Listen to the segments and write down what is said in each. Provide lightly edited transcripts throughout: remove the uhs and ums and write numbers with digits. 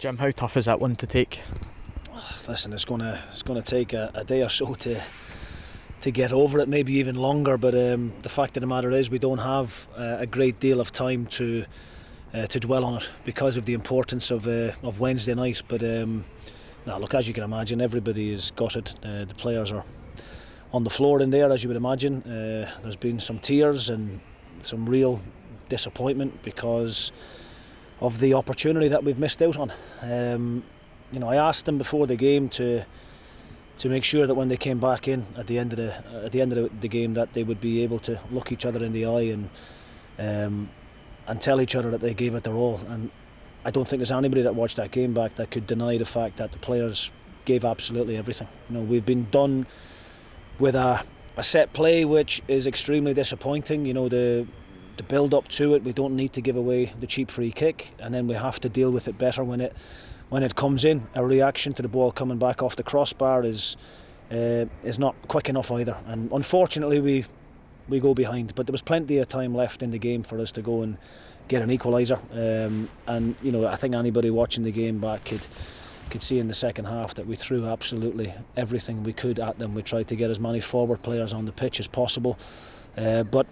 Jim, how tough is that one to take? Listen, it's gonna take a day or so to get over it, maybe even longer. But the fact of the matter is, we don't have a great deal of time to dwell on it because of the importance of Wednesday night. But now, look, as you can imagine, everybody is gutted. The players are on the floor in there, as you would imagine. There's been some tears and some real disappointment because of the opportunity that we've missed out on. I asked them before the game to make sure that when they came back in at the end of the game, that they would be able to look each other in the eye and tell each other that they gave it their all. And I don't think there's anybody that watched that game back that could deny the fact that the players gave absolutely everything. We've been done with a set play which is extremely disappointing. The build up to it, we don't need to give away the cheap free kick, and then we have to deal with it better when it comes in. Our reaction to the ball coming back off the crossbar is not quick enough either, and unfortunately we go behind. But there was plenty of time left in the game for us to go and get an equaliser, and I think anybody watching the game back could see in the second half that we threw absolutely everything we could at them. We tried to get as many forward players on the pitch as possible, but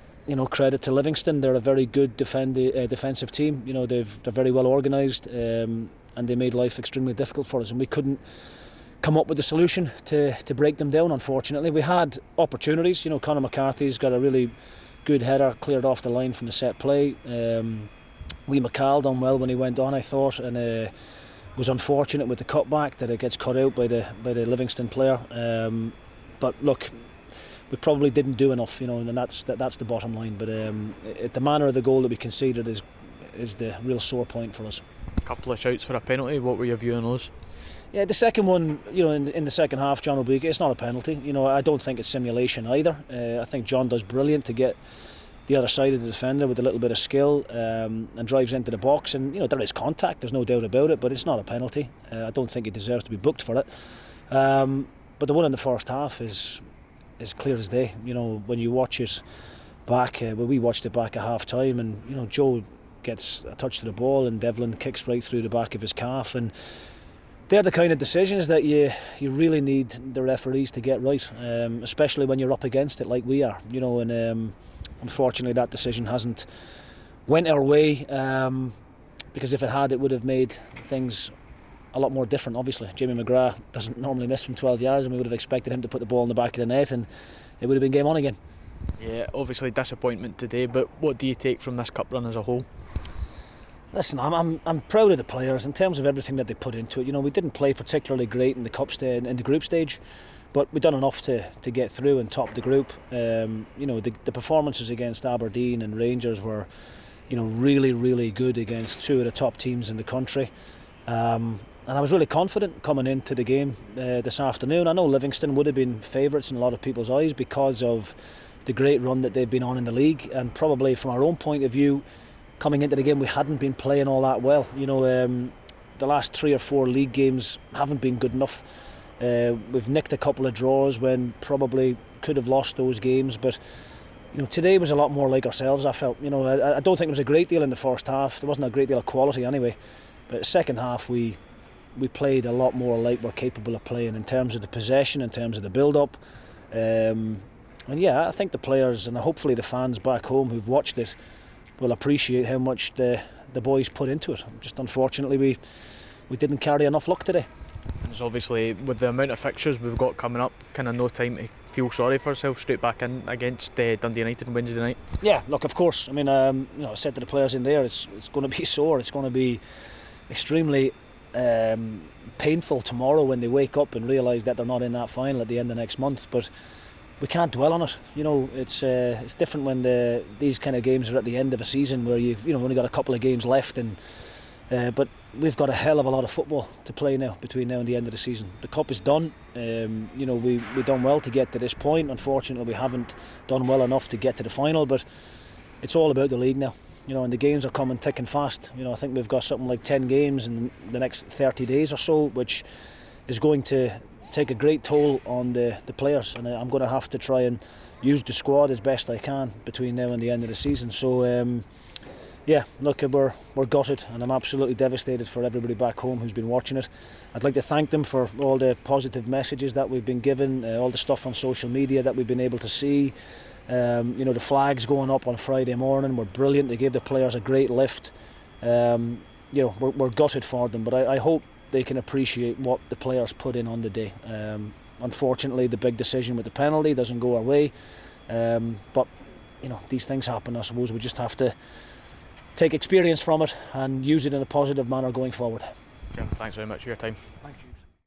credit to Livingston. They're a very good defensive team. They're very well organised, and they made life extremely difficult for us, and we couldn't come up with a solution to break them down. Unfortunately, we had opportunities. Conor McCarthy's got a really good header cleared off the line from the set play. McCall done well when he went on, I thought, and was unfortunate with the cutback that it gets cut out by the Livingston player. But look, we probably didn't do enough, and that's the bottom line. But the manner of the goal that we conceded is the real sore point for us. A couple of shouts for a penalty. What were your view on those? Yeah, the second one, in the second half, John Oblique, it's not a penalty. I don't think it's simulation either. I think John does brilliant to get the other side of the defender with a little bit of skill, and drives into the box. And there is contact, there's no doubt about it, but it's not a penalty. I don't think he deserves to be booked for it. But the one in the first half is clear as day. When you watch it back, we watched it back at half time, and Joe gets a touch to the ball and Devlin kicks right through the back of his calf, and they're the kind of decisions that you really need the referees to get right, especially when you're up against it like we are. And unfortunately that decision hasn't went our way, because if it had, it would have made things a lot more different. Obviously Jamie McGrath doesn't normally miss from 12 yards, and we would have expected him to put the ball in the back of the net, and it would have been game on again. Yeah, obviously disappointment today, but what do you take from this cup run as a whole? Listen, I'm proud of the players in terms of everything that they put into it. We didn't play particularly great in the group stage, but we've done enough to get through and top the group. The performances against Aberdeen and Rangers were really, really good against two of the top teams in the country. And I was really confident coming into the game this afternoon. I know Livingston would have been favourites in a lot of people's eyes because of the great run that they've been on in the league, and probably from our own point of view, coming into the game, we hadn't been playing all that well. The last 3 or 4 league games haven't been good enough. We've nicked a couple of draws when probably could have lost those games, but today was a lot more like ourselves, I felt. I don't think there was a great deal in the first half. There wasn't a great deal of quality anyway, but the second half we played a lot more like we're capable of playing in terms of the possession, in terms of the build-up. And yeah, I think the players and hopefully the fans back home who've watched it will appreciate how much the boys put into it. Just unfortunately we didn't carry enough luck today. There's obviously, with the amount of fixtures we've got coming up, kind of no time to feel sorry for ourselves straight back in against Dundee United on Wednesday night. Yeah, look, of course. I mean, I said to the players in there, it's going to be sore. It's going to be extremely painful tomorrow when they wake up and realise that they're not in that final at the end of next month. But we can't dwell on it. It's different when these kind of games are at the end of a season where you've only got a couple of games left, and but we've got a hell of a lot of football to play now between now and the end of the season. The cup is done. We've done well to get to this point. Unfortunately, we haven't done well enough to get to the final, but it's all about the league now. And the games are coming thick and fast. I think we've got something like 10 games in the next 30 days or so, which is going to take a great toll on the players, and I'm going to have to try and use the squad as best I can between now and the end of the season. So Yeah, look, we're gutted, and I'm absolutely devastated for everybody back home who's been watching it. I'd like to thank them for all the positive messages that we've been given, all the stuff on social media that we've been able to see. The flags going up on Friday morning were brilliant. They gave the players a great lift. We're gutted for them, but I hope they can appreciate what the players put in on the day. Unfortunately, the big decision with the penalty doesn't go our way, but these things happen. I suppose we just have to take experience from it and use it in a positive manner going forward. Thanks very much for your time. Thanks, James.